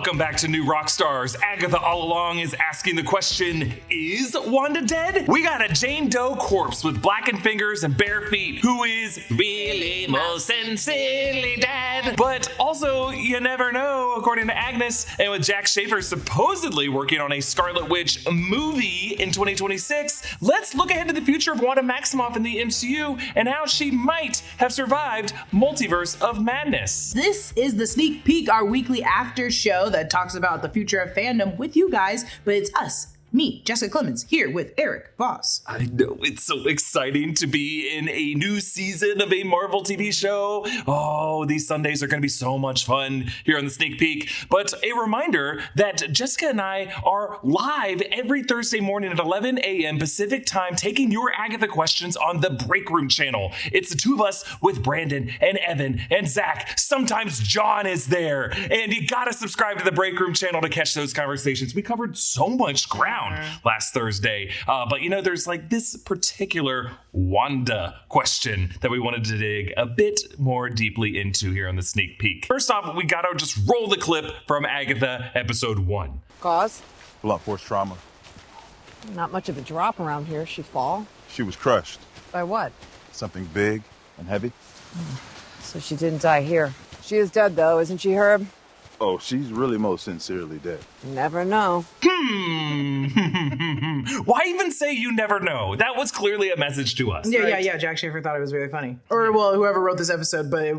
Welcome back to New Rockstars. Agatha All Along is asking the question, is Wanda dead? We got a Jane Doe corpse with blackened fingers and bare feet who is really most sincerely dead. But also, you never know, according to Agnes, and with Jack Schaefer supposedly working on a Scarlet Witch movie in 2026, let's look ahead to the future of Wanda Maximoff in the MCU and how she might have survived Multiverse of Madness. This is the sneak peek, our weekly after show that talks about the future of fandom with you guys, but it's us, me, Jessica Clemons, here with Eric, Voss. I know, it's so exciting to be in a new season of a Marvel TV show. Oh, these Sundays are going to be so much fun here on the Sneak Peek. But a reminder that Jessica and I are live every Thursday morning at 11 a.m. Pacific time, taking your Agatha questions on the Break Room channel. It's the two of us with Brandon and Evan and Zach. Sometimes John is there. And you got to subscribe to the Break Room channel to catch those conversations. We covered so much ground last Thursday. But you know, there's like this particular Wanda question that we wanted to dig a bit more deeply into here on the Sneak Peek. First off, we gotta just roll the clip from Agatha episode 1. Cause? Blunt force trauma. Not much of a drop around here. She fall? She was crushed. By what? Something big and heavy. So she didn't die here. She is dead though, isn't she, Herb? Oh, she's really most sincerely dead. Never know. Why even say you never know? That was clearly a message to us. Yeah. Jack Schaefer thought it was really funny. Or, well, whoever wrote this episode, but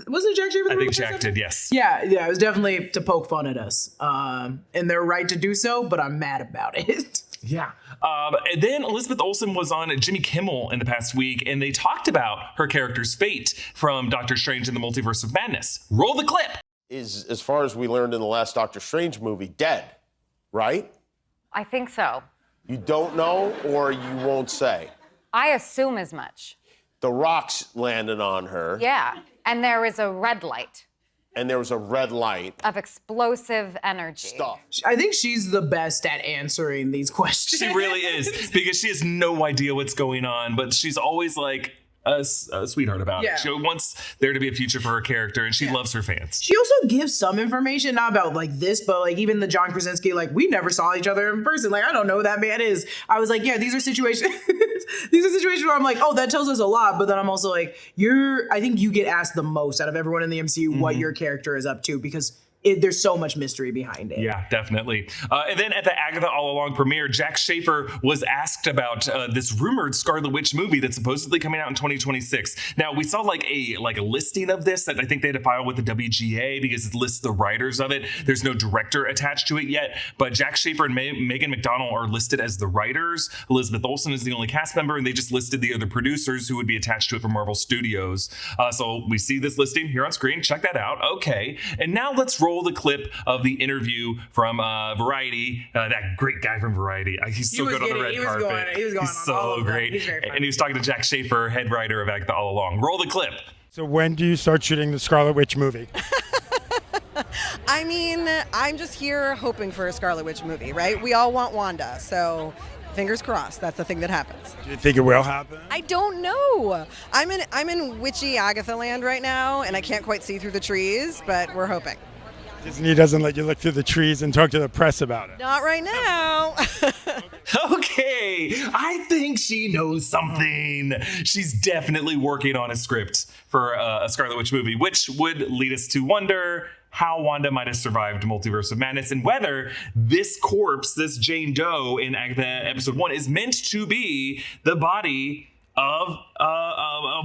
wasn't it Jack Schaefer? I think Jack did, yes. Yeah, it was definitely to poke fun at us. And they're right to do so, but I'm mad about it. Yeah. And then Elizabeth Olsen was on Jimmy Kimmel in the past week, and they talked about her character's fate from Doctor Strange in the Multiverse of Madness. Roll the clip. Is, as far as we learned in the last Doctor Strange movie, dead, right? I think so. You don't know, or you won't say? I assume as much. The rocks landed on her. Yeah, and there is a red light. And there was a red light. Of explosive energy. Stuff. I think she's the best at answering these questions. She really is, because she has no idea what's going on, but she's always like a sweetheart about it. She wants there to be a future for her character, and she loves her fans. She also gives some information, not about like this, but like even the John Krasinski, like we never saw each other in person. Like, I don't know who that man is. I was like, yeah, these are situations where I'm like, oh, that tells us a lot. But then I'm also like, I think you get asked the most out of everyone in the MCU what your character is up to, because there's so much mystery behind it. Yeah, definitely. And then at the Agatha All Along premiere, Jack Schaefer was asked about this rumored Scarlet Witch movie that's supposedly coming out in 2026. Now, we saw like a listing of this that I think they had to file with the WGA because it lists the writers of it. There's no director attached to it yet, but Jack Schaefer and Megan McDonnell are listed as the writers. Elizabeth Olsen is the only cast member, and they just listed the other producers who would be attached to it from Marvel Studios. So we see this listing here on screen. Check that out. Okay. And now let's roll the clip of the interview from Variety. That great guy from Variety. He's so good on the red carpet. He's so great. And he was talking to Jack Schaefer, head writer of Agatha All Along. Roll the clip. So when do you start shooting the Scarlet Witch movie? I mean, I'm just here hoping for a Scarlet Witch movie, right? We all want Wanda, so fingers crossed. That's the thing that happens. Do you think it will happen? I don't know. I'm in witchy Agatha land right now, and I can't quite see through the trees, but we're hoping. Disney doesn't let you look through the trees and talk to the press about it. Not right now. Okay, I think she knows something. She's definitely working on a script for a Scarlet Witch movie, which would lead us to wonder how Wanda might have survived Multiverse of Madness and whether this corpse, this Jane Doe in Agatha episode 1, is meant to be the body of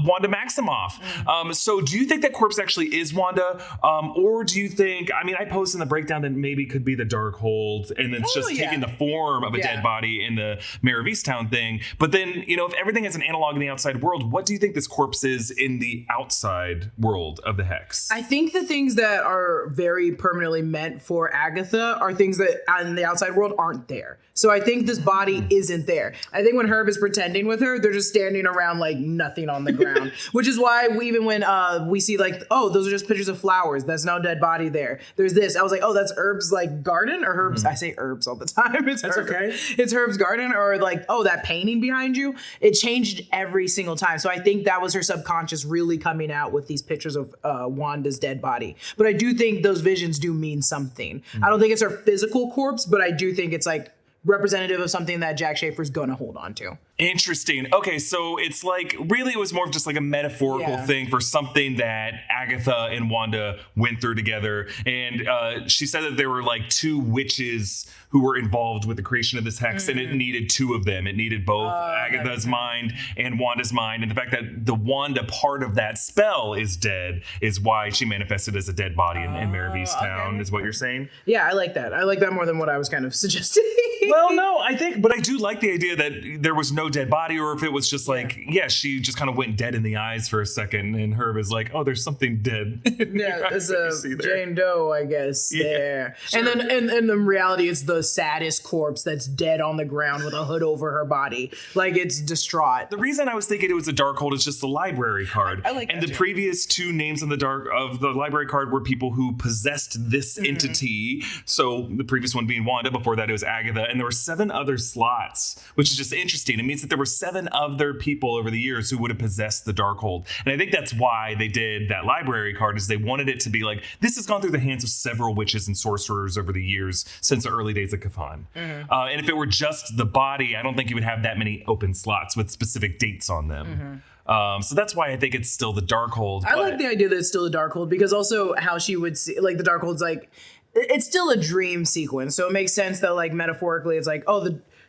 Wanda Maximoff. So do you think that corpse actually is Wanda? Or do you think, I mean, I posted in the breakdown that maybe it could be the Darkhold and it's just taking the form of a dead body in the Mayor of Easttown thing. But then, you know, if everything has an analog in the outside world, what do you think this corpse is in the outside world of the Hex? I think the things that are very permanently meant for Agatha are things that in the outside world aren't there. So I think this body isn't there. I think when Herb is pretending with her, they're just standing around like nothing on the ground, which is why even when we see like, oh, those are just pictures of flowers. That's no dead body there. There's this. I was like, oh, that's Herb's like garden or Herb's. I say Herb's all the time. That's okay. It's Herb's garden, or like, oh, that painting behind you. It changed every single time. So I think that was her subconscious really coming out with these pictures of Wanda's dead body. But I do think those visions do mean something. I don't think it's her physical corpse, but I do think it's like representative of something that Jack Schaefer's gonna hold on to. Interesting. Okay, so it's like really it was more of just like a metaphorical thing for something that Agatha and Wanda went through together. And she said that there were like two witches who were involved with the creation of this hex, and it needed two of them. It needed both Agatha's mind and Wanda's mind. And the fact that the Wanda part of that spell is dead is why she manifested as a dead body in Maravi's town, is what you're saying? Yeah, I like that. I like that more than what I was kind of suggesting. Well, no, I do like the idea that there was no dead body, or if it was just like, she just kind of went dead in the eyes for a second, and Herb is like, oh, there's something dead. Yeah, there's a Jane Doe, I guess, there. Sure. And then and the reality is the saddest corpse that's dead on the ground with a hood over her body. Like, it's distraught. The reason I was thinking it was a Darkhold is just the library card. I like and that the too. Previous two names on the library card were people who possessed this entity. So the previous one being Wanda, before that it was Agatha, and there were 7 other slots, which is just interesting. It means that there were 7 other people over the years who would have possessed the Darkhold. And I think that's why they did that library card, is they wanted it to be like, this has gone through the hands of several witches and sorcerers over the years since the early days of Cthulhu. And if it were just the body, I don't think you would have that many open slots with specific dates on them. So that's why I think it's still the Darkhold. I like the idea that it's still a Darkhold, because also how she would see, like, the Darkhold's like, it's still a dream sequence. So it makes sense that, like, metaphorically, it's like,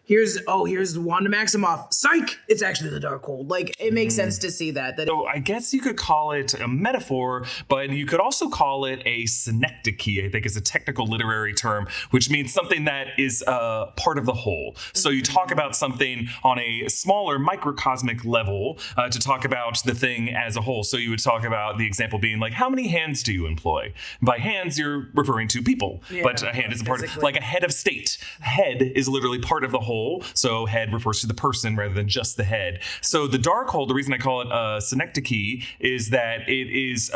here's Wanda Maximoff. Psych! It's actually the Darkhold. Like, it makes sense to see that. So I guess you could call it a metaphor, but you could also call it a synecdoche, I think is a technical literary term, which means something that is part of the whole. So you talk about something on a smaller microcosmic level to talk about the thing as a whole. So you would talk about the example being like, how many hands do you employ? By hands, you're referring to people, but a hand is a part of, like a head of state. Head is literally part of the whole. So head refers to the person rather than just the head. So the Darkhold, the reason I call it a synecdoche is that it is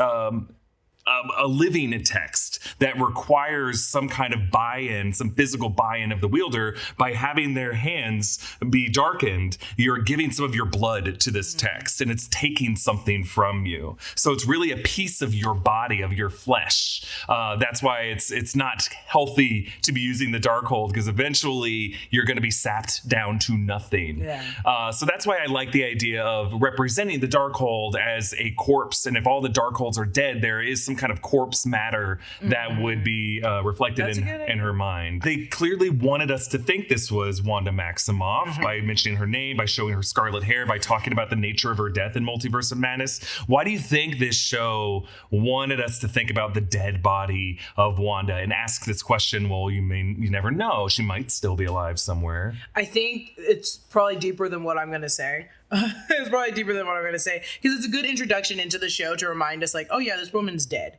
a living text that requires some kind of buy-in, some physical buy-in of the wielder. By having their hands be darkened, you're giving some of your blood to this text, and it's taking something from you. So it's really a piece of your body, of your flesh. That's why it's not healthy to be using the Darkhold, because eventually you're going to be sapped down to nothing. So that's why I like the idea of representing the Darkhold as a corpse, and if all the Darkholds are dead, there is some kind of corpse matter that would be reflected in her mind. They clearly wanted us to think this was Wanda Maximoff by mentioning her name, by showing her scarlet hair, by talking about the nature of her death in Multiverse of Madness. Why do you think this show wanted us to think about the dead body of Wanda and ask this question? Well, you never know. She might still be alive somewhere. I think it's probably deeper than what I'm going to say. It's probably deeper than what I'm going to say, because it's a good introduction into the show to remind us, like, oh yeah, this woman's dead.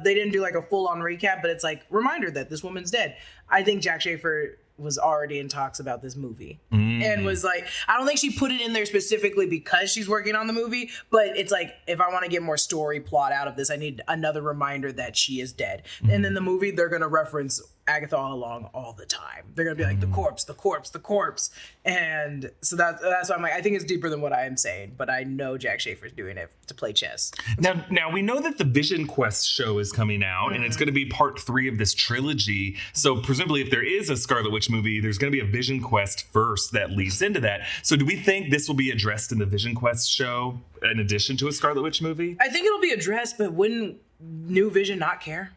They didn't do like a full-on recap, but it's like reminder that this woman's dead. I think Jack Schaefer was already in talks about this movie and was like, I don't think she put it in there specifically because she's working on the movie, but it's like, if I want to get more story plot out of this, I need another reminder that she is dead. And in the movie, they're going to reference Agatha All Along all the time. They're going to be like, the corpse, the corpse, the corpse. And so that's why I'm like, I think it's deeper than what I am saying, but I know Jack Schaefer's doing it to play chess. Now we know that the Vision Quest show is coming out, and it's going to be part 3 of this trilogy. So presumably if there is a Scarlet Witch movie, there's going to be a Vision Quest first that leads into that. So do we think this will be addressed in the Vision Quest show in addition to a Scarlet Witch movie? I think it'll be addressed, but wouldn't New Vision not care?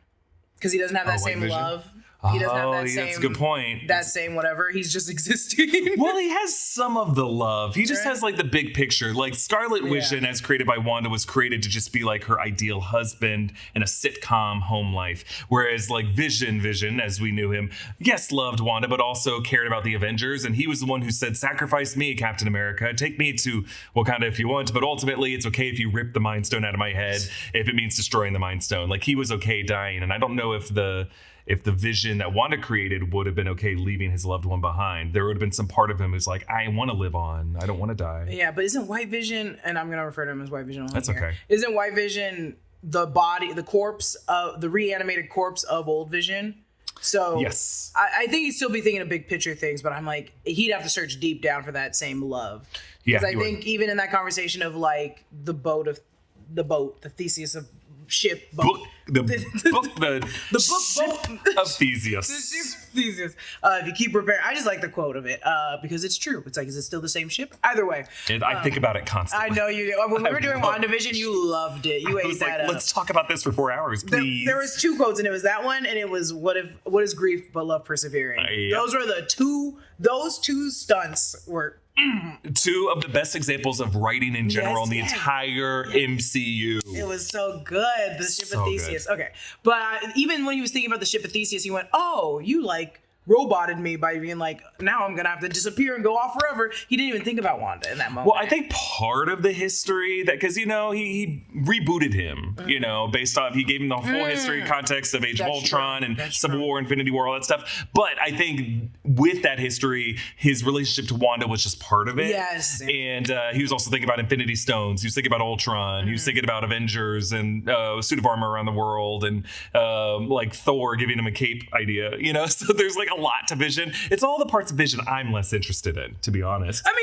Because he doesn't have that same love. He doesn't have that same, that's a good point. That same whatever. He's just existing. Well, he has some of the love. He just has like the big picture. Like Scarlet Witch, as created by Wanda, was created to just be like her ideal husband in a sitcom home life. Whereas like Vision, as we knew him, yes, loved Wanda, but also cared about the Avengers. And he was the one who said, sacrifice me, Captain America. Take me to Wakanda if you want. But ultimately, it's okay if you rip the Mind Stone out of my head, if it means destroying the Mind Stone. Like he was okay dying. And I don't know if if the vision that Wanda created would have been okay leaving his loved one behind. There would have been some part of him who's like, I want to live on. I don't want to die. Yeah, but isn't White Vision, and I'm going to refer to him as White Vision. That's okay. Isn't White Vision the body, the corpse, the reanimated corpse of Old Vision? So yes, I think he'd still be thinking of big picture things, but I'm like, he'd have to search deep down for that same love. Yeah, because I think even in that conversation of like the Theseus of ship boat. The ship of Theseus. Theseus. If you keep preparing, I just like the quote of it because it's true. It's like, is it still the same ship? Either way. And I think about it constantly. I know you do. When we were doing WandaVision, you loved it. You ate that up. Let's talk about this for 4 hours, please. There was 2 quotes, and it was that one, and it was what is grief but love persevering. Yep. Those were those two stunts were 2 of the best examples of writing in general in the entire MCU. It was so good. The ship of Theseus. Good. Okay. But even when he was thinking about the ship of Theseus, he went, oh, you like roboted me by being like, now I'm gonna have to disappear and go off forever. He didn't even think about Wanda in that moment. Well, I think part of the history that, because he rebooted him, based off, he gave him the whole history context of Age of Ultron and Civil War, Infinity War, all that stuff. But I think with that history, his relationship to Wanda was just part of it. Yes. And he was also thinking about Infinity Stones. He was thinking about Ultron. He was thinking about Avengers and suit of armor around the world, and like Thor giving him a cape idea. So there's like a lot to Vision. It's all the parts of Vision I'm less interested in, to be honest. I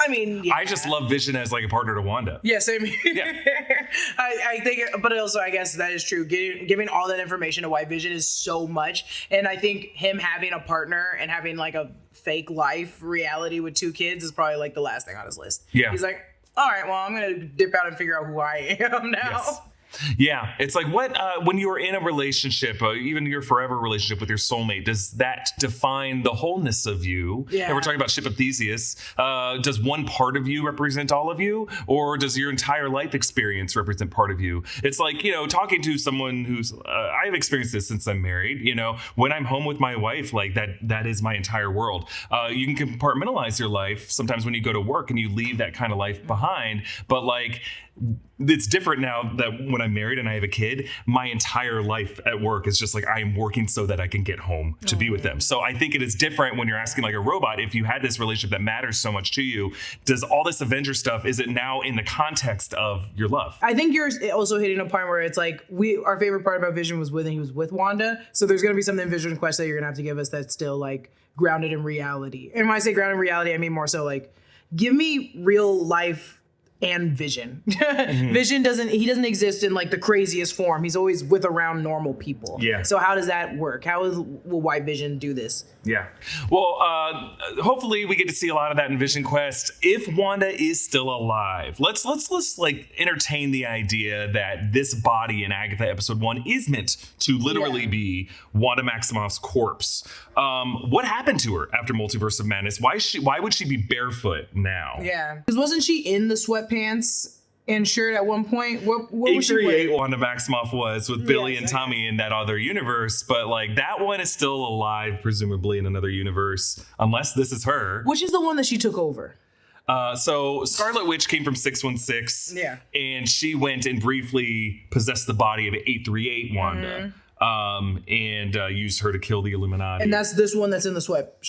mean, yeah. I just love Vision as like a partner to Wanda. Yeah, same here. Yeah. I think, but also I guess that is true. Giving all that information to White Vision is so much, and I think him having a partner and having like a fake life reality with 2 kids is probably like the last thing on his list. Yeah, he's like, all right, well, I'm gonna dip out and figure out who I am now. Yes. Yeah, it's like when you're in a relationship, even your forever relationship with your soulmate, does that define the wholeness of you? Yeah. And we're talking about Ship of Theseus. Does one part of you represent all of you, or does your entire life experience represent part of you? It's like, talking to someone who's I've experienced this since I'm married. When I'm home with my wife, like that is my entire world. You can compartmentalize your life sometimes when you go to work and you leave that kind of life behind, but like, it's different now that when I'm married and I have a kid, my entire life at work is just like, I am working so that I can get home to be with them. So I think it is different when you're asking like a robot, if you had this relationship that matters so much to you, does all this Avenger stuff, is it now in the context of your love? I think you're also hitting a point where it's like, our favorite part about Vision was when he was with Wanda. So there's going to be something in Vision Quest that you're going to have to give us that's still like grounded in reality. And when I say grounded in reality, I mean more so like, give me real life and Vision. Vision doesn't exist in like the craziest form. He's always with around normal people. Yeah. So how does that work? How will White Vision do this? Yeah. Well, hopefully we get to see a lot of that in Vision Quest. If Wanda is still alive, let's like entertain the idea that this body in Agatha episode 1 is meant to literally be Wanda Maximoff's corpse. What happened to her after Multiverse of Madness? Why would she be barefoot now? Yeah. Because wasn't she in the sweatpants and shirt at one point? What was she wearing? Wanda Maximoff was with Billy and Tommy in that other universe, but like that one is still alive, presumably in another universe, unless this is her. Which is the one that she took over? So Scarlet Witch came from 616, and she went and briefly possessed the body of 838 Wanda. And used her to kill the Illuminati. And that's this one that's in the sweat.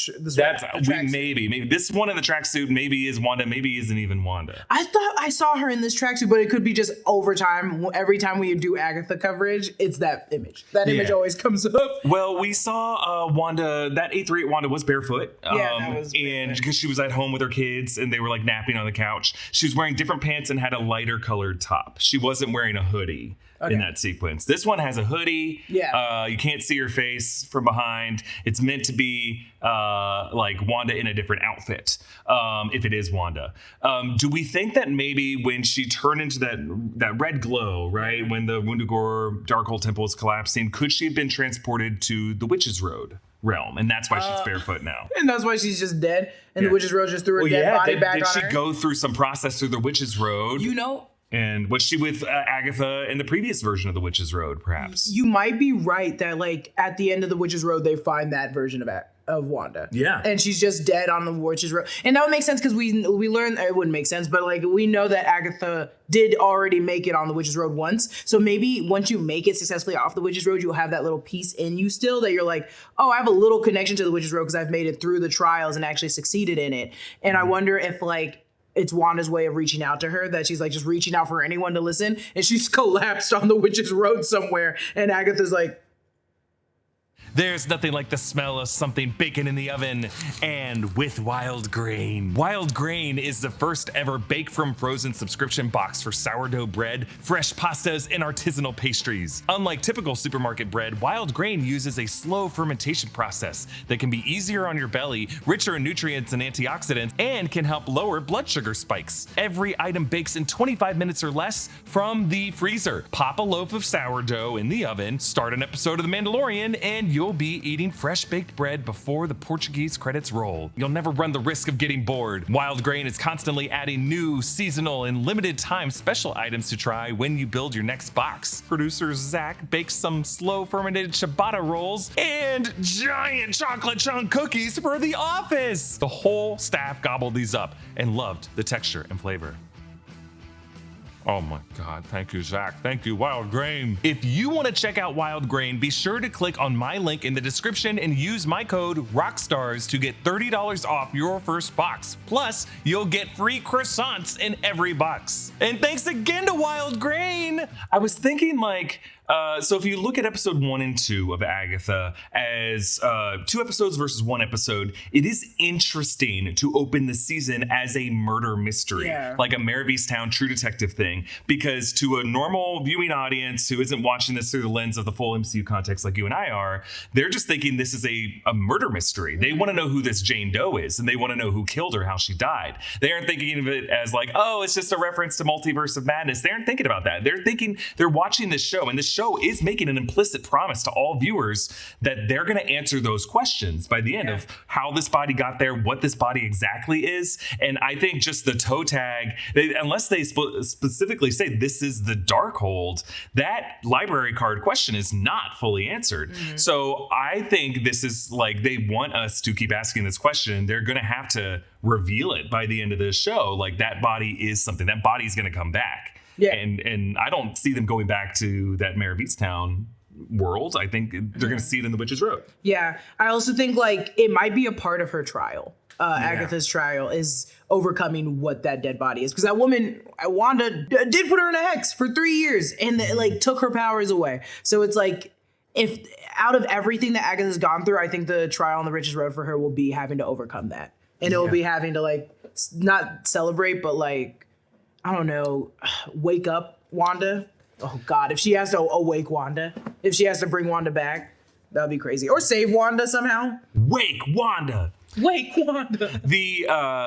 Maybe this one in the tracksuit maybe is Wanda, maybe isn't even Wanda. I thought I saw her in this tracksuit, but it could be just over time. Every time we do Agatha coverage, it's that image. That image always comes up. Well, we saw Wanda. That 838 Wanda was barefoot. That was barefoot. And because she was at home with her kids and they were like napping on the couch, she was wearing different pants and had a lighter colored top. She wasn't wearing a hoodie. In that sequence. This one has a hoodie. Yeah. You can't see her face from behind. It's meant to be like Wanda in a different outfit, if it is Wanda. Do we think that maybe when she turned into that red glow, right, when the Wundagore Darkhold Temple was collapsing, could she have been transported to the Witch's Road realm? And that's why she's barefoot now. And that's why she's just dead. And the Witch's Road just threw her dead body back on her. Did she go through some process through the Witch's Road? And was she with Agatha in the previous version of The Witch's Road, perhaps? You might be right that, like, at the end of The Witch's Road, they find that version of Wanda. Yeah. And she's just dead on the Witch's Road. And that would make sense because we learned, it wouldn't make sense, but, like, we know that Agatha did already make it on the Witch's Road once. So maybe once you make it successfully off the Witch's Road, you'll have that little piece in you still that you're like, oh, I have a little connection to the Witch's Road because I've made it through the trials and actually succeeded in it. And I wonder if, like, it's Wanda's way of reaching out to her, that she's like just reaching out for anyone to listen, and she's collapsed on the Witch's Road somewhere, and Agatha's like, There's nothing like the smell of something baking in the oven, and with Wild Grain. Wild Grain is the first ever bake from frozen subscription box for sourdough bread, fresh pastas, and artisanal pastries. Unlike typical supermarket bread, Wild Grain uses a slow fermentation process that can be easier on your belly, richer in nutrients and antioxidants, and can help lower blood sugar spikes. Every item bakes in 25 minutes or less from the freezer. Pop a loaf of sourdough in the oven, start an episode of The Mandalorian, and you'll be eating fresh baked bread before the Portuguese credits roll. You'll never run the risk of getting bored. Wild Grain is constantly adding new, seasonal, and limited time special items to try when you build your next box. Producer Zach bakes some slow fermented ciabatta rolls and giant chocolate chunk cookies for the office. The whole staff gobbled these up and loved the texture and flavor. Oh my God, thank you, Zach. Thank you, Wild Grain. If you want to check out Wild Grain, be sure to click on my link in the description and use my code ROCKSTARS to get $30 off your first box. Plus, you'll get free croissants in every box. And thanks again to Wild Grain. I was thinking so if you look at episode 1 and 2 of Agatha as 2 episodes versus 1 episode, it is interesting to open the season as a murder mystery, like a Mare of Easttown True Detective thing, because to a normal viewing audience who isn't watching this through the lens of the full MCU context like you and I are, they're just thinking this is a murder mystery. They want to know who this Jane Doe is, and they want to know who killed her, how she died. They aren't thinking of it as like, oh, it's just a reference to Multiverse of Madness. They aren't thinking about that. They're watching this show, and this show is making an implicit promise to all viewers that they're going to answer those questions by the end of how this body got there, what this body exactly is. And I think just the toe tag, unless they specifically say this is the Darkhold, that library card question is not fully answered. Mm-hmm. So I think this is like, they want us to keep asking this question. They're going to have to reveal it by the end of the show. Like, that body is something, that body is going to come back. Yeah. And I don't see them going back to that Mare of Easttown world. I think they're going to see it in the Witch's Road. Yeah. I also think like it might be a part of her trial. Agatha's trial is overcoming what that dead body is. Because that woman, Wanda, did put her in a hex for 3 years and like took her powers away. So it's like, if out of everything that Agatha's gone through, I think the trial on the Witch's Road for her will be having to overcome that. And it will be having to like, not celebrate, but like, I don't know, wake up Wanda. Oh God, if she has to awake Wanda, if she has to bring Wanda back, that would be crazy. Or save Wanda somehow. Wake Wanda. Wake Wanda. The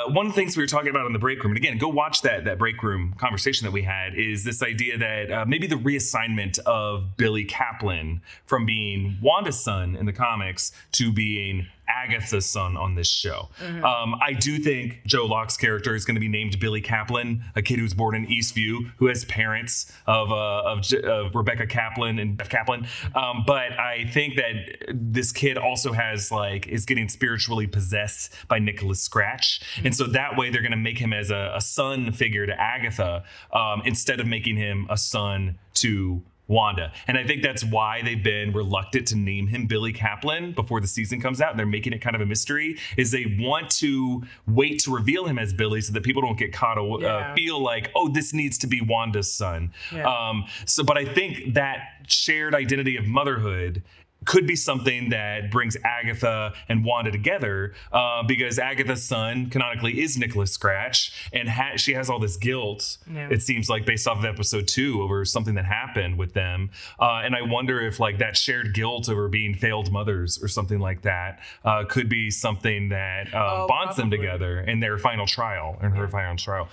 one of the things we were talking about in the break room, and again, go watch that break room conversation that we had, is this idea that maybe the reassignment of Billy Kaplan from being Wanda's son in the comics to being Agatha's son on this show. Mm-hmm. I do think Joe Locke's character is going to be named Billy Kaplan, a kid who's born in Eastview, who has parents of Rebecca Kaplan and Jeff Kaplan. But I think that this kid also is getting spiritually possessed by Nicholas Scratch. Mm-hmm. And so that way they're going to make him as a son figure to Agatha instead of making him a son to Wanda. And I think that's why they've been reluctant to name him Billy Kaplan before the season comes out, and they're making it kind of a mystery, is they want to wait to reveal him as Billy so that people don't get caught feel like, oh, this needs to be Wanda's son. Yeah. But I think that shared identity of motherhood could be something that brings Agatha and Wanda together, because Agatha's son canonically is Nicholas Scratch, and she has all this guilt, it seems like, based off of episode 2 over something that happened with them. And I wonder if like that shared guilt over being failed mothers or something like that could be something that bonds them together in their final trial, in her final trial.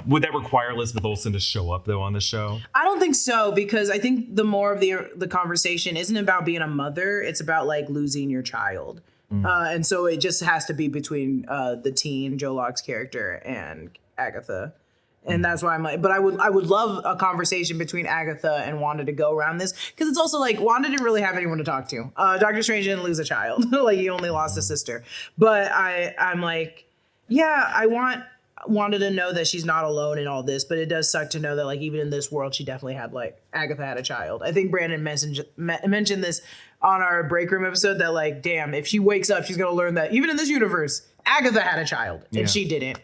Would that require Elizabeth Olsen to show up, though, on the show? I don't think so, because I think the more of the conversation isn't about being a mother. It's about, like, losing your child. And so it just has to be between the teen, Joe Locke's character, and Agatha. And that's why I'm like, but I would love a conversation between Agatha and Wanda to go around this, because it's also like Wanda didn't really have anyone to talk to. Doctor Strange didn't lose a child, like he only lost a sister. But I'm like, yeah, I want Wanda to know that she's not alone in all this, but it does suck to know that like even in this world, she definitely had like Agatha had a child. I think Brandon mentioned this on our break room episode that like, damn, if she wakes up, she's gonna learn that even in this universe, Agatha had a child and she didn't.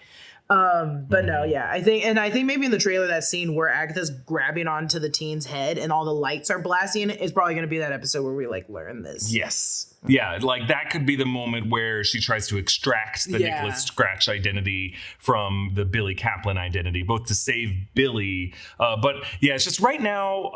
But no, yeah, I think maybe in the trailer, that scene where Agatha's grabbing onto the teen's head and all the lights are blasting is probably going to be that episode where we like learn this. Yes. Yeah, like that could be the moment where she tries to extract the Nicholas Scratch identity from the Billy Kaplan identity, both to save Billy. But yeah, it's just right now,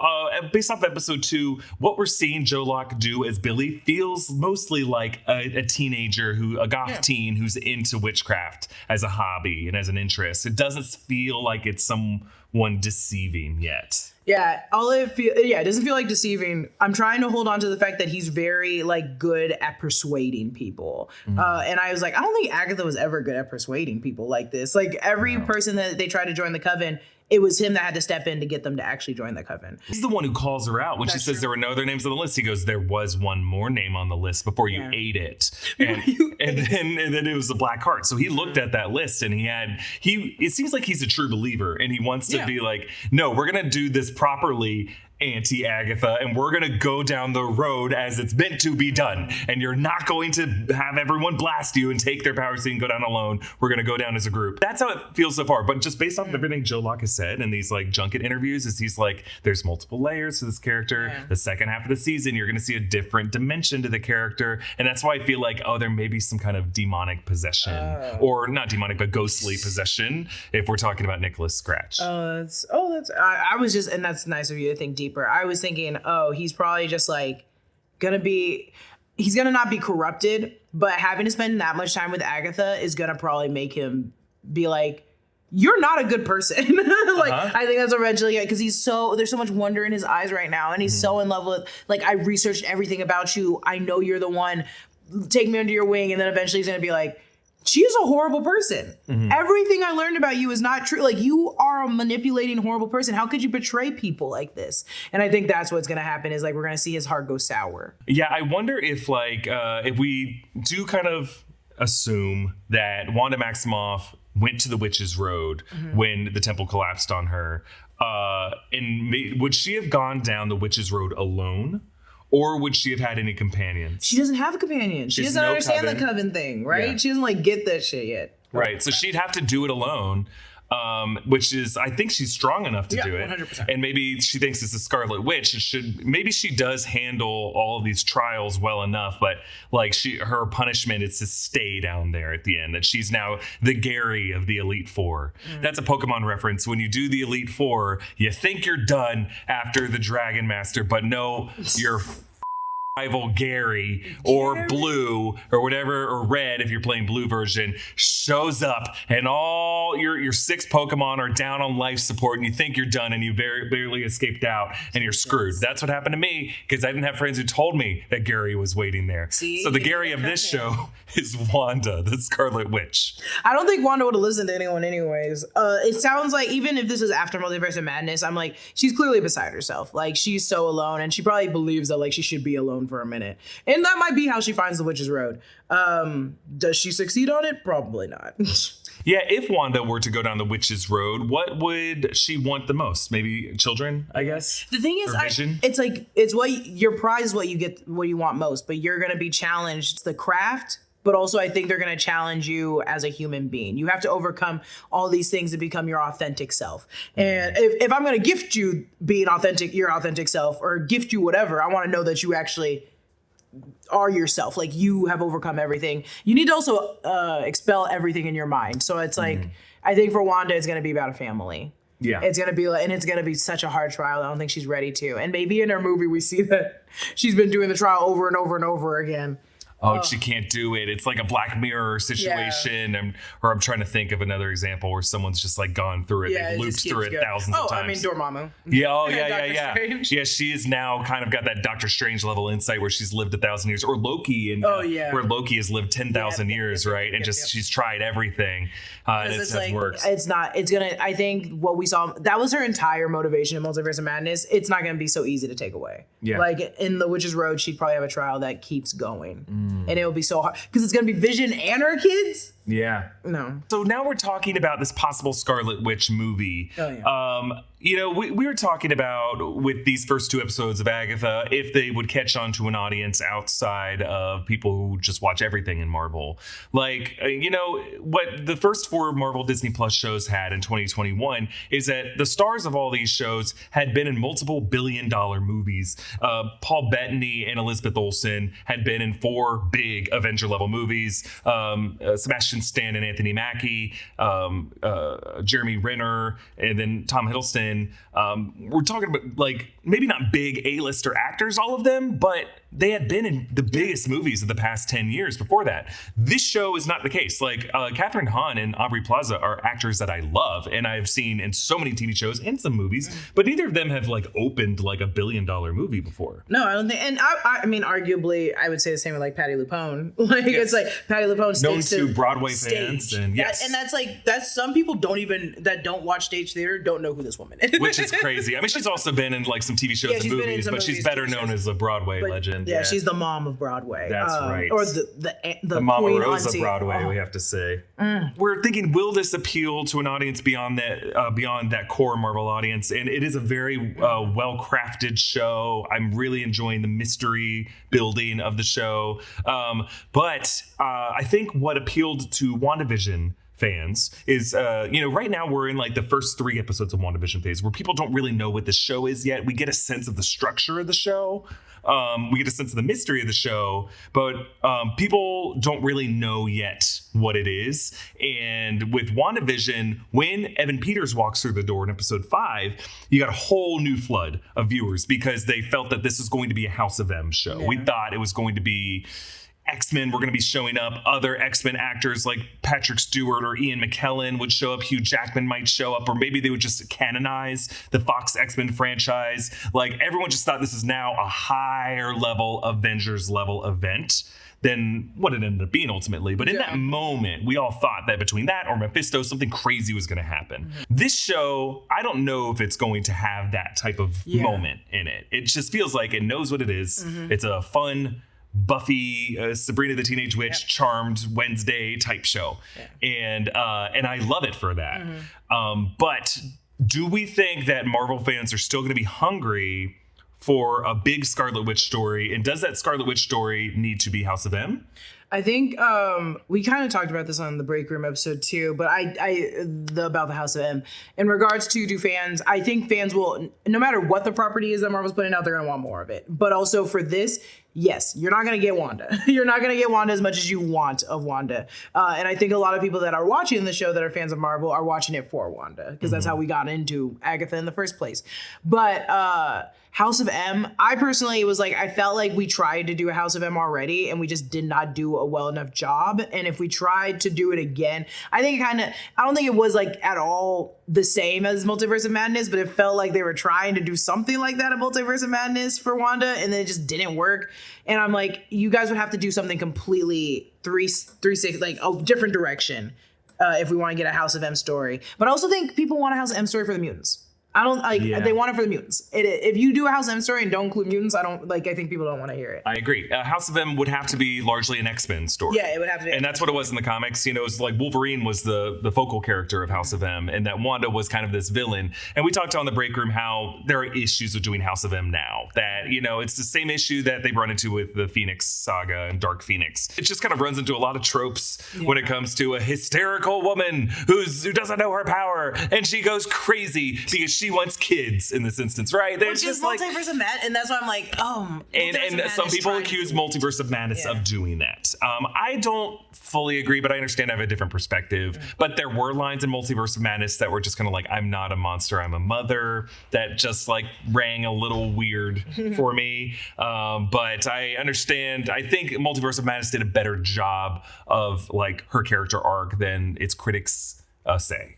based off episode 2, what we're seeing Joe Locke do as Billy feels mostly like a teenager, a goth teen who's into witchcraft as a hobby and as an interest. It doesn't feel like it's someone deceiving yet. Yeah, it doesn't feel like deceiving. I'm trying to hold on to the fact that he's very like good at persuading people. And I was like, I don't think Agatha was ever good at persuading people like this. Like every person that they tried to join the coven, it was him that had to step in to get them to actually join the coven. He's the one who calls her out when she says there were no other names on the list. He goes, there was one more name on the list before you ate it. And then it was the Black Heart. So he looked at that list and it seems like he's a true believer and he wants to be like, no, we're going to do this properly, anti-Agatha, and we're going to go down the road as it's meant to be done. And you're not going to have everyone blast you and take their powers so you can go down alone. We're going to go down as a group. That's how it feels so far. But just based off of everything Joe Locke has said in these like junket interviews, is he's like, there's multiple layers to this character. The second half of the season, you're going to see a different dimension to the character. And that's why I feel like, there may be some kind of demonic possession, or not demonic, but ghostly possession, if we're talking about Nicholas Scratch. I was just, and that's nice of you to think deeper. I was thinking, he's probably just like he's gonna not be corrupted, but having to spend that much time with Agatha is gonna probably make him be like, you're not a good person. I think that's eventually, because there's so much wonder in his eyes right now, and he's so in love with, like, I researched everything about you. I know you're the one. Take me under your wing. And then eventually he's gonna be like, she is a horrible person. Everything I learned about you is not true. Like, you are a manipulating, horrible person. How could you betray people like this? And I think that's what's going to happen is, like, we're going to see his heart go sour. Yeah, I wonder if, like, if we do kind of assume that Wanda Maximoff went to the Witch's Road when the temple collapsed on her, would she have gone down the Witch's Road alone? Or would she have had any companions? She doesn't have a companion. She doesn't understand the coven thing, right? Yeah. She doesn't like get that shit yet. Right. So she'd have to do it alone, which is, I think she's strong enough to do it. 100%. And maybe she thinks it's a Scarlet Witch. Maybe she does handle all of these trials well enough, but like her punishment is to stay down there at the end. That she's now the Gary of the Elite Four. That's a Pokemon reference. When you do the Elite Four, you think you're done after the Dragon Master, but no, you're rival Gary or Blue or whatever, or Red if you're playing Blue version, shows up and all your 6 Pokemon are down on life support and you think you're done and you barely escaped out and you're screwed. That's what happened to me because I didn't have friends who told me that Gary was waiting there. So the Gary of this show is Wanda, the Scarlet Witch. I don't think Wanda would have listened to anyone anyways. It sounds like even if this is after Multiverse of Madness, I'm like, she's clearly beside herself. Like, she's so alone and she probably believes that like she should be alone for a minute. And that might be how she finds the Witch's Road. Does she succeed on it? Probably not. Yeah, if Wanda were to go down the Witch's Road, what would she want the most? Maybe children, I guess? The thing is, it's what your prize is what you get, what you want most, but you're going to be challenged. It's the craft, but also I think they're going to challenge you as a human being. You have to overcome all these things to become your authentic self. And if I'm going to gift you being authentic, your authentic self, or gift you whatever, I want to know that you actually are yourself. Like, you have overcome everything. You need to also expel everything in your mind. So it's like, I think for Wanda, it's going to be about a family. Yeah. It's going to be like, and it's going to be such a hard trial. I don't think she's ready to. And maybe in her movie, we see that she's been doing the trial over and over and over again. Oh, she can't do it. It's like a Black Mirror situation. Or I'm trying to think of another example where someone's just like gone through it. They've looped through it thousands of times. Dormammu. Yeah. Strange. Yeah, she is now kind of got that Doctor Strange level insight where she's lived 1,000 years. Or Loki, where Loki has lived 10,000 years, right? And she's tried everything. And it like, works. I think what we saw, that was her entire motivation in Multiverse of Madness. It's not going to be so easy to take away. Yeah. Like in The Witch's Road, she'd probably have a trial that keeps going. And it will be so hard because it's going to be Vision and her kids. Yeah. No. So now we're talking about this possible Scarlet Witch movie. Oh, yeah. We were talking about with these first 2 episodes of Agatha, if they would catch on to an audience outside of people who just watch everything in Marvel. Like, what the first 4 Marvel Disney Plus shows had in 2021 is that the stars of all these shows had been in multiple billion-dollar movies. Paul Bettany and Elizabeth Olsen had been in 4 big Avenger-level movies. Sebastian Stan and Anthony Mackie, Jeremy Renner, and then Tom Hiddleston. We're talking about like maybe not big A-lister actors, all of them, but they had been in the biggest movies of the past 10 years before that. This show is not the case. Like Catherine Hahn and Aubrey Plaza are actors that I love and I've seen in so many TV shows and some movies, but neither of them have like opened like $1 billion movie before. No, I don't think. And I mean, arguably, I would say the same with like Patti LuPone. Like it's like Patti LuPone known to Broadway fans, and that's some people that don't watch stage theater don't know who this woman is. Which is crazy. I mean, she's also been in like some TV shows and movies, but she's better known as a Broadway legend. Yeah, she's the mom of Broadway. That's right. Or the Mama Queen Rose auntie. of Broadway, we have to say. We're thinking, will this appeal to an audience beyond that core Marvel audience? And it is a very well-crafted show. I'm really enjoying the mystery building of the show. But I think what appealed to WandaVision fans is, right now we're in like the first 3 episodes of WandaVision phase where people don't really know what the show is yet. We get a sense of the structure of the show. We get a sense of the mystery of the show, but people don't really know yet what it is. And with WandaVision, when Evan Peters walks through the door in episode 5, you got a whole new flood of viewers because they felt that this is going to be a House of M show. Yeah. We thought it was going to be X-Men were going to be showing up. Other X-Men actors like Patrick Stewart or Ian McKellen would show up. Hugh Jackman might show up, or maybe they would just canonize the Fox X-Men franchise. Like everyone just thought this is now a higher level Avengers level event than what it ended up being ultimately. But in that moment, we all thought that between that or Mephisto, something crazy was going to happen. Mm-hmm. This show, I don't know if it's going to have that type of moment in it. It just feels like it knows what it is. Mm-hmm. It's a fun Buffy, Sabrina the Teenage Witch, Charmed Wednesday type show. Yeah. And I love it for that. Mm-hmm. But do we think that Marvel fans are still going to be hungry for a big Scarlet Witch story? And does that Scarlet Witch story need to be House of M? I think we kind of talked about this on the break room episode too, but about the House of M. In regards to do fans, I think fans will, no matter what the property is that Marvel's putting out, they're going to want more of it. But also for this, yes, you're not going to get Wanda. You're not going to get Wanda as much as you want of Wanda. And I think a lot of people that are watching the show that are fans of Marvel are watching it for Wanda, because that's how we got into Agatha in the first place. But House of M, I personally was like, I felt like we tried to do a House of M already and we just did not do a well enough job. And if we tried to do it again, I don't think it was like at all the same as Multiverse of Madness, but it felt like they were trying to do something like that at Multiverse of Madness for Wanda, and then it just didn't work. And I'm like, you guys would have to do something completely 360, like a different direction if we want to get a House of M story. But I also think people want a House of M story for the mutants. I don't like. Yeah. They want it for the mutants. If you do a House of M story and don't include mutants, I don't like. I think people don't want to hear it. I agree. House of M would have to be largely an X-Men story. Yeah, it would have to be. And that's what it was in the comics. You know, it's like Wolverine was the focal character of House of M, and that Wanda was kind of this villain. And we talked on the break room how there are issues with doing House of M now. That, you know, it's the same issue that they've run into with the Phoenix saga and Dark Phoenix. It just kind of runs into a lot of tropes when it comes to a hysterical woman who doesn't know her power, and she goes crazy because she wants kids in this instance, right? Which is Multiverse of Madness, and that's why I'm like, and some people accuse Multiverse of Madness of doing that. I don't fully agree, but I understand I have a different perspective. But there were lines in Multiverse of Madness that were just kind of like, I'm not a monster, I'm a mother, that just like rang a little weird for me. But I understand. I think Multiverse of Madness did a better job of like her character arc than its critics say.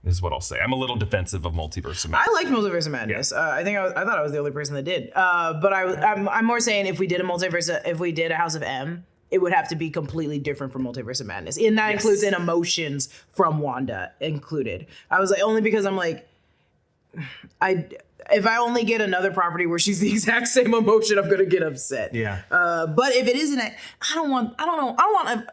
Is what I'll say. I'm a little defensive of Multiverse of Madness. I liked Multiverse of Madness. Yeah. I thought I was the only person that did. But I'm more saying if we did a House of M, it would have to be completely different from Multiverse of Madness, and that includes in emotions from Wanda included. I was like, only because I'm like, if I only get another property where she's the exact same emotion, I'm gonna get upset. Yeah. But if it isn't, I don't want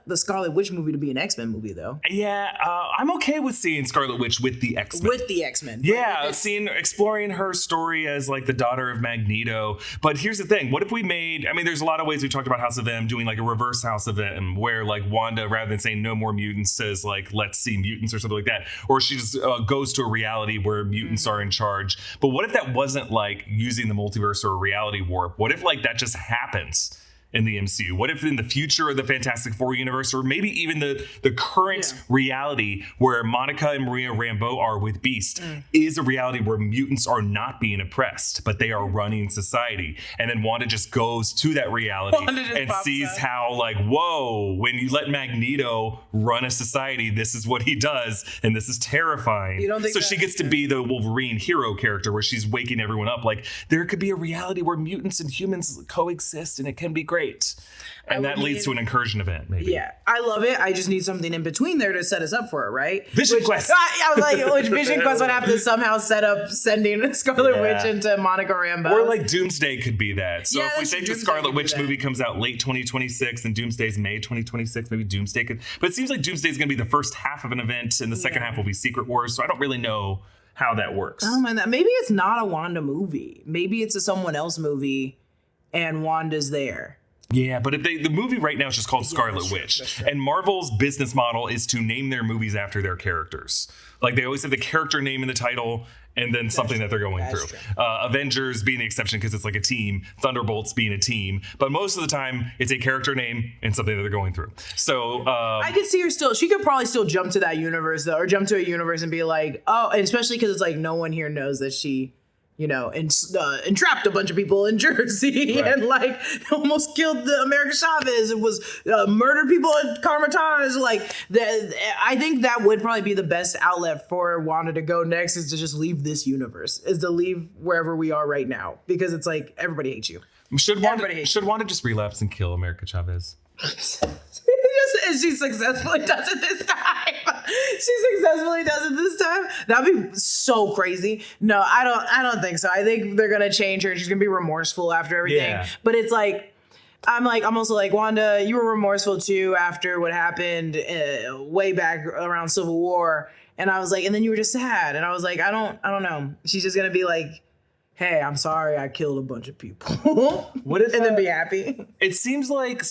the Scarlet Witch movie to be an X-Men movie though. Yeah, I'm okay with seeing Scarlet Witch with the X-Men. Yeah, exploring her story as like the daughter of Magneto. But here's the thing: what if we made? I mean, there's a lot of ways we talked about House of M doing like a reverse House of M, where like Wanda, rather than saying no more mutants, says like let's see mutants or something like that, or she just goes to a reality where mutants are in charge. But what if that wasn't like using the multiverse or a reality warp? What if like that just happens in the MCU? What if in the future of the Fantastic Four universe, or maybe even the current reality where Monica and Maria Rambeau are with Beast is a reality where mutants are not being oppressed, but they are running society. And then Wanda just goes to that reality and sees how like, whoa, when you let Magneto run a society, this is what he does. And this is terrifying. You don't think she gets to be the Wolverine hero character where she's waking everyone up. Like there could be a reality where mutants and humans coexist and it can be great. And that leads to an incursion event, maybe. Yeah, I love it. I just need something in between there to set us up for it, right? Vision Quest. I was like, which Vision Quest would have to somehow set up sending Scarlet Witch into Monica Rambeau. Or like Doomsday could be that. So if we think the Scarlet Witch movie comes out late 2026 and Doomsday's May 2026, maybe Doomsday could. But it seems like Doomsday's going to be the first half of an event and the second half will be Secret Wars. So I don't really know how that works. I don't mind that. Maybe it's not a Wanda movie. Maybe it's a someone else movie and Wanda's there. Yeah, but if the movie right now is just called Scarlet Witch, and Marvel's business model is to name their movies after their characters. Like they always have the character name in the title and then something that they're going through. Avengers being the exception because it's like a team, Thunderbolts being a team, but most of the time it's a character name and something that they're going through. So I could see her still, she could probably still jump to that universe though, or jump to a universe and be like, oh, and especially because it's like no one here knows that she, you know, entrapped a bunch of people in Jersey and like almost killed the America Chavez and was murdered people at Carmitage. Like, I think that would probably be the best outlet for Wanda to go next is to just leave this universe, is to leave wherever we are right now, because it's like everybody hates you. Should Wanda just relapse and kill America Chavez? She successfully does it this time. That'd be so crazy. No, I don't think so. I think they're gonna change her. She's gonna be remorseful after everything. Yeah. But it's like I'm also like, Wanda, you were remorseful too after what happened way back around Civil War. And I was like, and then you were just sad. And I was like, I don't know. She's just gonna be like, hey, I'm sorry I killed a bunch of people. What if, and then be happy? It seems like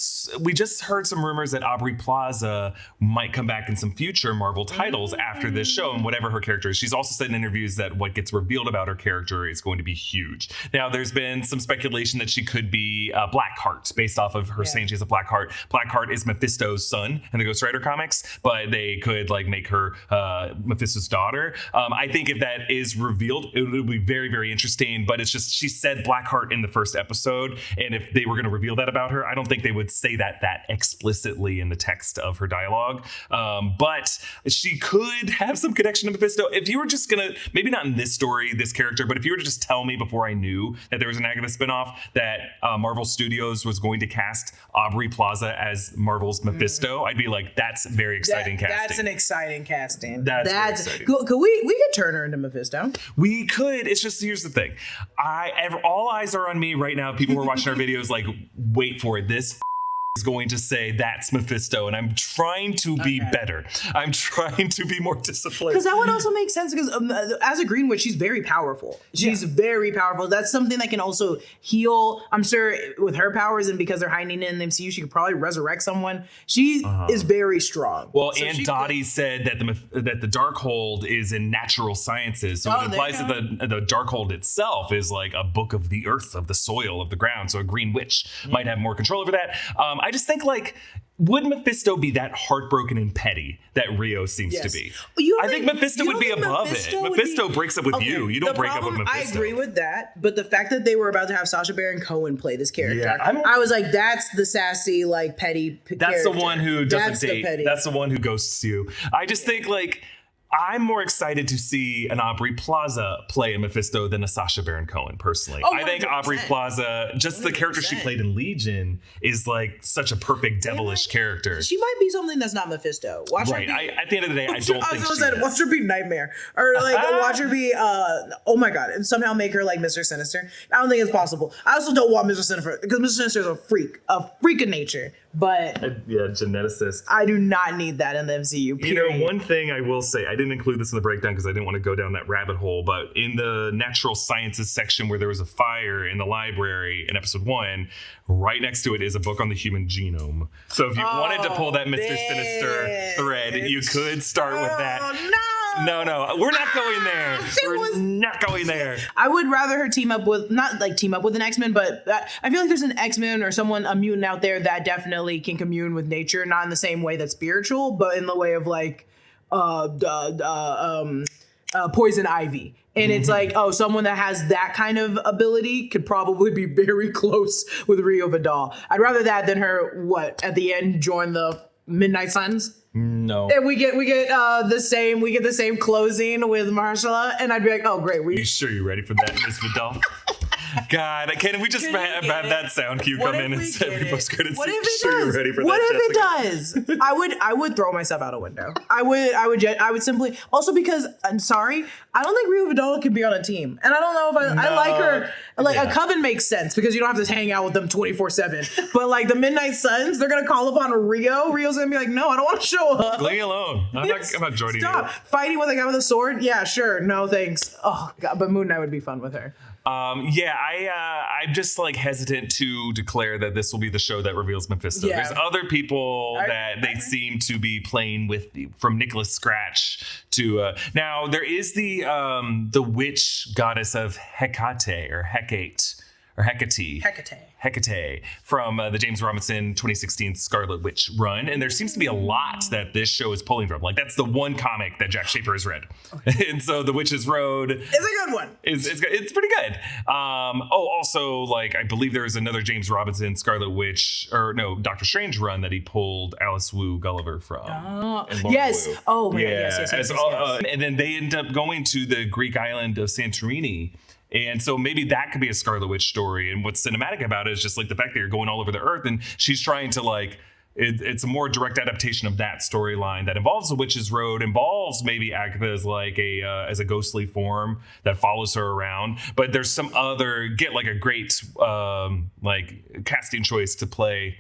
we just heard some rumors that Aubrey Plaza might come back in some future Marvel titles after this show and whatever her character is. She's also said in interviews that what gets revealed about her character is going to be huge. Now, there's been some speculation that she could be Blackheart based off of her saying she's a Blackheart. Blackheart is Mephisto's son in the Ghost Rider comics, but they could like make her Mephisto's daughter. I think if that is revealed, it would be very, very interesting. But it's just, she said Blackheart in the first episode, and if they were going to reveal that about her, I don't think they would say that explicitly in the text of her dialogue. But she could have some connection to Mephisto. If you were just going to, maybe not in this story, this character, but if you were to just tell me before I knew that there was an Agatha spinoff that Marvel Studios was going to cast Aubrey Plaza as Marvel's Mephisto, I'd be like, that's very exciting casting. That's an exciting casting. That's exciting. Could we could turn her into Mephisto. We could. It's just, here's the thing. All eyes are on me right now. People who are watching our videos like, wait for it. This is going to say that's Mephisto, and I'm trying to be better. I'm trying to be more disciplined. Because that would also make sense because as a Green Witch, she's very powerful. She's very powerful. That's something that can also heal. I'm sure with her powers and because they're hiding in the MCU, she could probably resurrect someone. She is very strong. Well, so and Dottie said that the Darkhold is in natural sciences, so it implies that the Darkhold itself is like a book of the earth, of the soil, of the ground. So a Green Witch might have more control over that. I just think like, would Mephisto be that heartbroken and petty that Rio seems to be? I think Mephisto would be above it. Mephisto breaks up with you. You don't break up with Mephisto. I agree with that, but the fact that they were about to have Sacha Baron Cohen play this character, I was like, that's the sassy, like petty. That's character. The one who doesn't date. That's the one who ghosts you. I just think like, I'm more excited to see an Aubrey Plaza play a Mephisto than a Sacha Baron Cohen, personally. I think Aubrey Plaza, just 100%. The character she played in Legion, is like such a perfect devilish character. She might be something that's not Mephisto. Watch her be, at the end of the day, I don't think she is. Watch her be Nightmare. Or like watch her be, oh my God, and somehow make her like Mr. Sinister. I don't think it's possible. I also don't want Mr. Sinister, because Mr. Sinister is a freak of nature. But geneticist. I do not need that in the MCU. Period. You know, one thing I will say, I didn't include this in the breakdown because I didn't want to go down that rabbit hole, but in the natural sciences section where there was a fire in the library in episode 1, right next to it is a book on the human genome. So if you wanted to pull that Mr. Sinister thread, you could start with that. No, we're not going there. We're not going there. I would rather her team up with, not like team up with an X-Men, but I feel like there's an X-Men or someone, a mutant out there that definitely can commune with nature, not in the same way that's spiritual, but in the way of like Poison Ivy. And it's like, someone that has that kind of ability could probably be very close with Rio Vidal. I'd rather that than her, at the end, join the Midnight Suns. No. And we get the same closing with Marshala, and I'd be like, oh great. You sure you're ready for that, Miss Vidal? God, can we just have that sound cue come in and say every post credit scene? Sure you're ready for what that, if Jessica? It does? I would throw myself out a window. I would simply, also because I'm sorry, I don't think Rio Vidal could be on a team, and I don't know if I like her. Like a coven makes sense because you don't have to hang out with them 24/7. But like the Midnight Suns, they're gonna call upon Rio. Rio's gonna be like, no, I don't want to show up. Leave me alone. I'm not joining you. Stop fighting with a guy with a sword. Yeah, sure. No thanks. Oh God, but Moon Knight would be fun with her. I'm just like hesitant to declare that this will be the show that reveals Mephisto. Yeah. There's other people that they seem to be playing with, from Nicholas Scratch to now there is the witch goddess of Hecate or Hecate or Hecate from the James Robinson 2016 Scarlet Witch run. And there seems to be a lot that this show is pulling from. Like, that's the one comic that Jack Schaefer has read. And so The Witch's Road is a good one. It's pretty good. Also, like, I believe there is another James Robinson Scarlet Witch, or no, Doctor Strange run that he pulled Alice Wu Gulliver from. Yes. Wu. Oh, my God. Yes. And then they end up going to the Greek island of Santorini. And so maybe that could be a Scarlet Witch story. And what's cinematic about it is just like the fact that you're going all over the earth and she's trying to like, it's a more direct adaptation of that storyline that involves the Witch's Road, involves maybe Agatha as like as a ghostly form that follows her around. But there's some other, get like a great like casting choice to play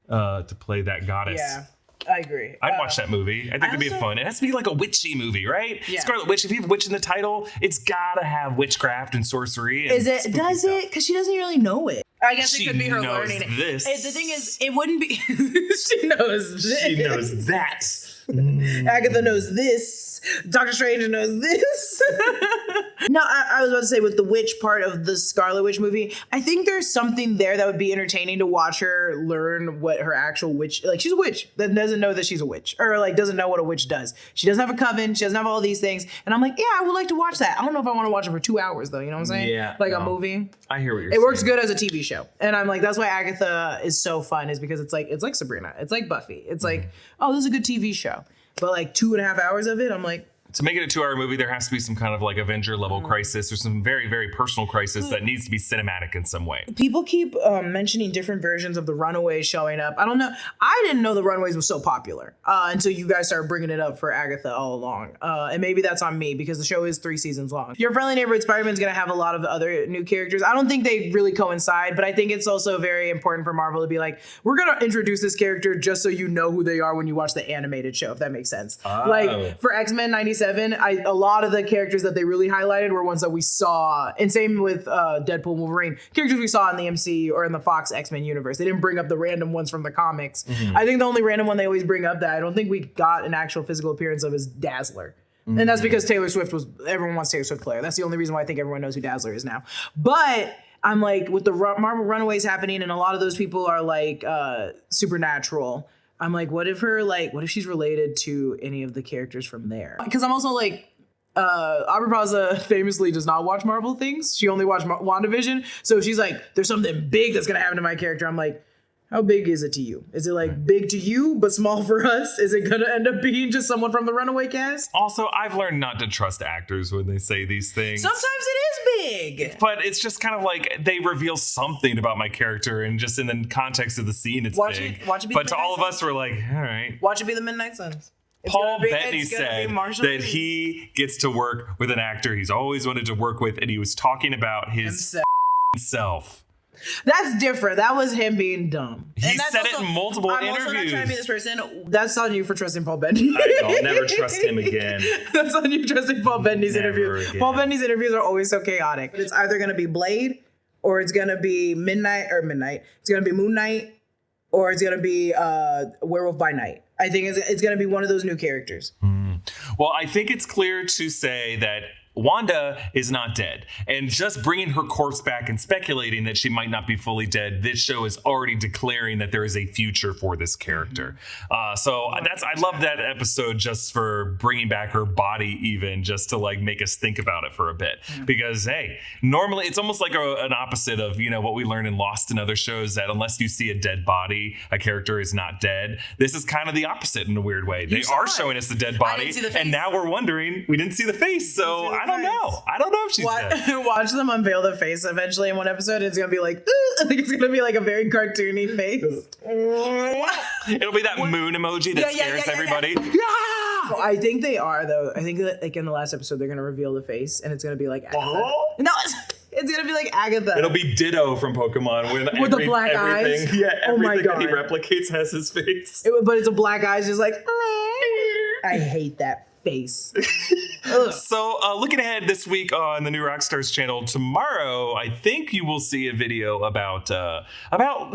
that goddess. Yeah. I agree. I'd watch that movie. I think it'd be fun. It has to be like a witchy movie, right? Yeah. Scarlet Witch, if you have witch in the title, it's gotta have witchcraft and sorcery. And does it? Because she doesn't really know it. I guess it could be her learning this. The thing is, it wouldn't be. She knows this. She knows that. Agatha knows this. Doctor Strange knows this. No, I was about to say with the witch part of the Scarlet Witch movie, I think there's something there that would be entertaining to watch her learn what her actual witch, like she's a witch that doesn't know that she's a witch, or like doesn't know what a witch does. She doesn't have a coven. She doesn't have all these things. And I'm like, yeah, I would like to watch that. I don't know if I want to watch it for 2 hours though. You know what I'm saying? Yeah. Like a movie. I hear what you're saying. It works good as a TV show. And I'm like, that's why Agatha is so fun, is because it's like Sabrina. It's like Buffy. It's like, oh, this is a good TV show. But like 2.5 hours of it, I'm like, to make it a 2-hour movie, there has to be some kind of like Avenger level crisis or some very, very personal crisis that needs to be cinematic in some way. People keep mentioning different versions of the Runaways showing up. I don't know. I didn't know the Runaways was so popular until you guys started bringing it up for Agatha All Along. And maybe that's on me because the show is 3 seasons long. Your Friendly Neighborhood Spider-Man's going to have a lot of other new characters. I don't think they really coincide, but I think it's also very important for Marvel to be like, we're going to introduce this character just so you know who they are when you watch the animated show, if that makes sense. Oh. Like for X-Men 97, a lot of the characters that they really highlighted were ones that we saw, and same with Deadpool and Wolverine, characters we saw in the MC or in the Fox X-Men universe. They didn't bring up the random ones from the comics. I think the only random one they always bring up that I don't think we got an actual physical appearance of is Dazzler. And that's because everyone wants Taylor Swift player. That's the only reason why I think everyone knows who Dazzler is now. But I'm like, with the Marvel Runaways happening and a lot of those people are like supernatural, I'm like, what if she's related to any of the characters from there? Because I'm also like, Aubrey Plaza famously does not watch Marvel things. She only watched WandaVision. So she's like, there's something big that's going to happen to my character. I'm like, how big is it to you? Is it like big to you, but small for us? Is it going to end up being just someone from the Runaway cast? Also, I've learned not to trust actors when they say these things. Sometimes it is big. But it's just kind of like they reveal something about my character and just in the context of the scene, it's big. Watch it be but the to all of Midnight us, we're like, all right. Watch it be the Midnight Suns. Paul Bettany said that he gets to work with an actor he's always wanted to work with, and he was talking about his self. That's different. That was him being dumb. He said it in multiple interviews. I'm also not trying to be this person. That's on you for trusting Paul Bettany. I'll never trust him again. That's on you trusting Paul Bettany's interviews. Again. Paul Bettany's interviews are always so chaotic. It's either going to be Blade, or it's going to be Midnight. It's going to be Moon Knight, or it's going to be Werewolf by Night. I think it's going to be one of those new characters. Well, I think it's clear to say that Wanda is not dead, and just bringing her corpse back and speculating that she might not be fully dead, this show is already declaring that there is a future for this character. So I love that episode just for bringing back her body, even just to like make us think about it for a bit. Because hey, normally it's almost like an opposite of what we learn in Lost and other shows, that unless you see a dead body, a character is not dead. This is kind of the opposite in a weird way. They are showing us the dead body, and now we're wondering, we didn't see the face, so I don't know. I don't know if she's dead. Watch them unveil the face eventually in one episode. It's gonna be like, I think it's gonna be like a very cartoony face. It'll be that moon emoji that scares everybody. Yeah! I think they are though. I think that like in the last episode they're gonna reveal the face, and it's gonna be like Agatha. No, it's gonna be like Agatha. It'll be Ditto from Pokemon with the black eyes. Yeah, everything God. that he replicates has his face. But it's a black eyes, just like. I hate that face. So looking ahead this week on the new Rockstars channel, tomorrow I think you will see a video about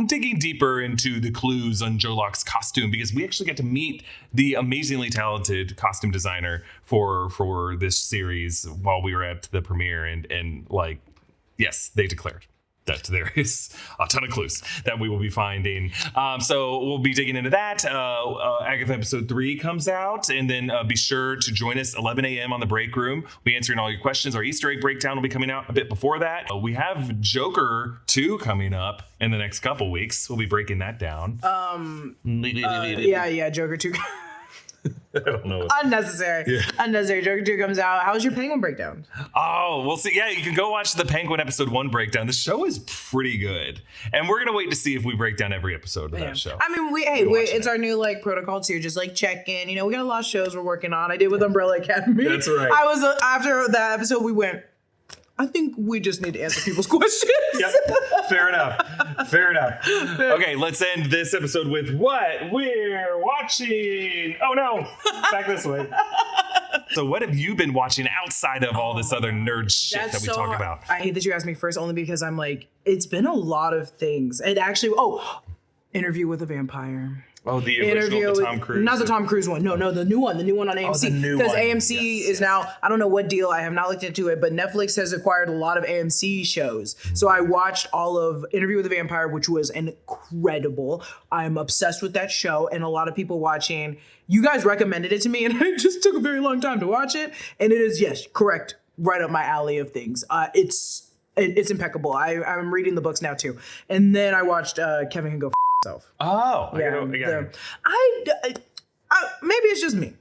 digging deeper into the clues on Joe Locke's costume, because we actually get to meet the amazingly talented costume designer for this series while we were at the premiere, and like, yes, they declared that there is a ton of clues that we will be finding. So we'll be digging into that. Agatha episode 3 comes out, and then be sure to join us 11 a.m. on the break room. We'll be answering all your questions. Our Easter egg breakdown will be coming out a bit before that. We have Joker 2 coming up in the next couple weeks. We'll be breaking that down. Yeah, Joker 2. I don't know. Unnecessary. Yeah. Unnecessary. Joker 2 comes out. How's your Penguin breakdown? Oh, we'll see. Yeah, you can go watch the Penguin episode 1 breakdown. The show is pretty good. And we're going to wait to see if we break down every episode of that show. I mean, it's our new like protocol too. Just like check in. We got a lot of shows we're working on. I did with Umbrella Academy. That's right. I was after that episode we went, I think we just need to answer people's questions. Yep. Fair enough. Okay, let's end this episode with what we're watching. Oh no, back this way. So what have you been watching outside of all this other nerd shit that we talk about? I hate that you asked me first, only because I'm like, it's been a lot of things. It actually, Interview with a Vampire. Oh, the original, the Tom Cruise. Not the Tom Cruise one. No, the new one on AMC. Because AMC is now, I don't know what deal, I have not looked into it, but Netflix has acquired a lot of AMC shows. So I watched all of Interview with a Vampire, which was incredible. I'm obsessed with that show, and a lot of people watching. You guys recommended it to me, and it just took a very long time to watch it. And it is, yes, correct, right up my alley of things. It's impeccable. I'm reading the books now too. And then I watched Kevin Can Go F*** Himself. Oh, yeah. I got it. Maybe it's just me.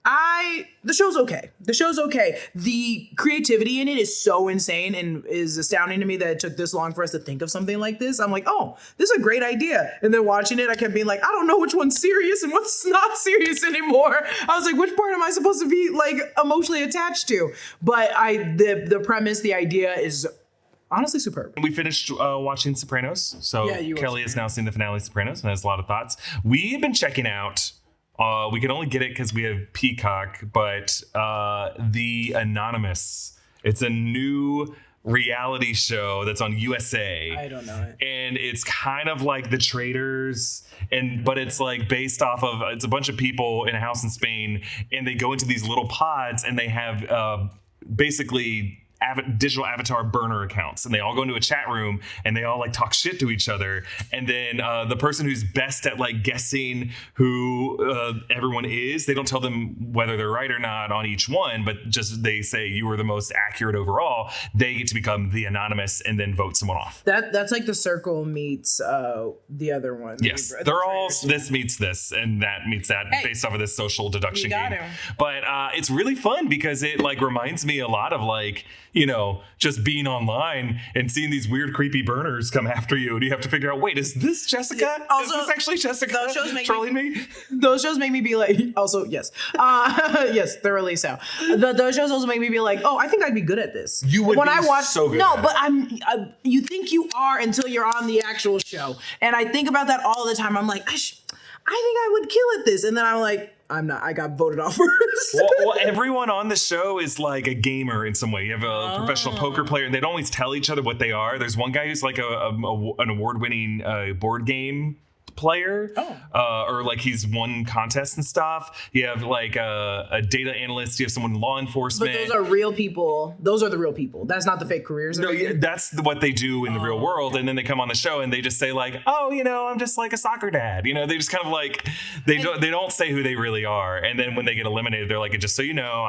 The show's okay. The show's okay. The creativity in it is so insane and is astounding to me that it took this long for us to think of something like this. I'm like, oh, this is a great idea. And then watching it, I kept being like, I don't know which one's serious and what's not serious anymore. I was like, which part am I supposed to be like emotionally attached to? But the premise, the idea is honestly superb. We finished watching Sopranos. So Kelly has now seen the finale of Sopranos and has a lot of thoughts. We've been checking out, we can only get it because we have Peacock, but The Anonymous. It's a new reality show that's on USA. I don't know it. And it's kind of like The Traitors, but it's like based off of, it's a bunch of people in a house in Spain, and they go into these little pods and they have basically digital avatar burner accounts, and they all go into a chat room and they all like talk shit to each other, and then the person who's best at like guessing who everyone is, they don't tell them whether they're right or not on each one, but just they say you were the most accurate overall. They get to become the anonymous and then vote someone off. That's like The Circle meets the other one. Yes, they're all this meets this and that meets that, based off of this social deduction game. But it's really fun because it like reminds me a lot of like, you know, just being online and seeing these weird, creepy burners come after you. And you have to figure out, wait, is this Jessica? Also, is this actually Jessica those shows make trolling me? Those shows make me be like, also, yes. Yes, thoroughly so. Those shows also make me be like, oh, I think I'd be good at this. You would so good No, at but you think you are until you're on the actual show. And I think about that all the time. I'm like, I think I would kill at this. And then I'm like, I'm not. I got voted off first. Well, everyone on the show is like a gamer in some way. You have a professional poker player, and they don't always tell each other what they are. There's one guy who's like an award-winning board game player, or like he's won contests and stuff. You have like a data analyst. You have someone in law enforcement. But those are real people. Those are the real people. That's not the fake careers. No, that's what they do in the real world. And then they come on the show and they just say like, oh, you know, I'm just like a soccer dad. You know, they just kind of like they don't say who they really are. And then when they get eliminated, they're like, just so you know,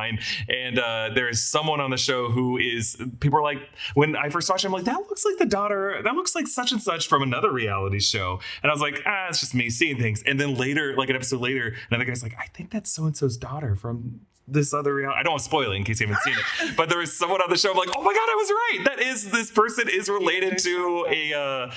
there's someone on the show who is, people are like, when I first watched it, I'm like, that looks like the daughter. That looks like such and such from another reality show. And I was like, it's just me seeing things. And then later, like an episode later, another guy's like, I think that's so-and-so's daughter from this other reality. I don't want to spoil it in case you haven't seen it. But there was someone on the show, I'm like, oh my God, I was right. That is, this person is related to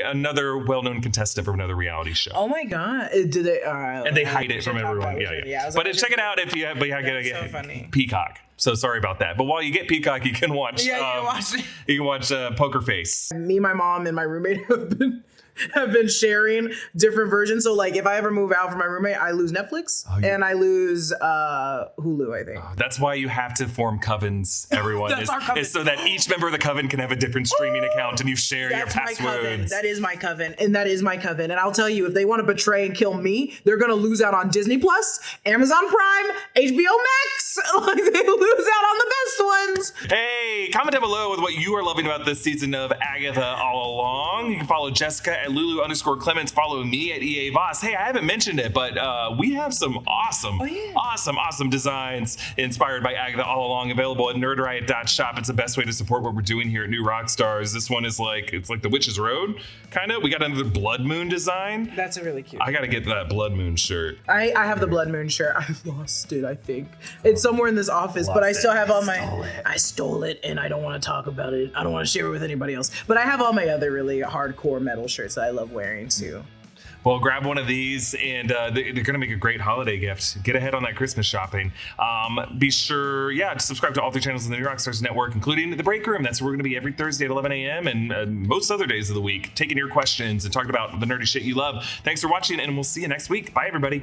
another well-known contestant from another reality show. Oh my God. Did they, and they hide it from everyone. Yeah. But check it out if you have, so funny. Peacock. So sorry about that. But while you get Peacock, you can watch, you can watch Poker Face. Me, my mom, and my roommate have been sharing different versions. So like if I ever move out from my roommate, I lose Netflix and I lose Hulu, I think. That's why you have to form covens, everyone. That's our coven. Is so that each member of the coven can have a different streaming account and you share your passwords. That is my coven. And And I'll tell you, if they want to betray and kill me, they're going to lose out on Disney Plus, Amazon Prime, HBO Max. Like they lose out on the best ones. Hey, comment down below with what you are loving about this season of Agatha All Along. You can follow Jessica at Lulu_Clemons. Follow me at EA Voss. Hey, I haven't mentioned it, but we have some awesome designs inspired by Agatha All Along available at nerdriot.shop. It's the best way to support what we're doing here at New Rockstars. This one is like, it's like the Witch's Road, kind of. We got another Blood Moon design. That's a really cute. I got to get that Blood Moon shirt. I have the Blood Moon shirt. I've lost it, I think. It's somewhere in this office, but I still have all my... I stole it, and I don't want to talk about it. I don't want to share it with anybody else. But I have all my other really hardcore metal shirts that I love wearing, too. Well, grab one of these, and they're going to make a great holiday gift. Get ahead on that Christmas shopping. Be sure, to subscribe to all 3 channels in the New Rockstars Network, including The Break Room. That's where we're going to be every Thursday at 11 a.m. and most other days of the week, taking your questions and talking about the nerdy shit you love. Thanks for watching, and we'll see you next week. Bye, everybody.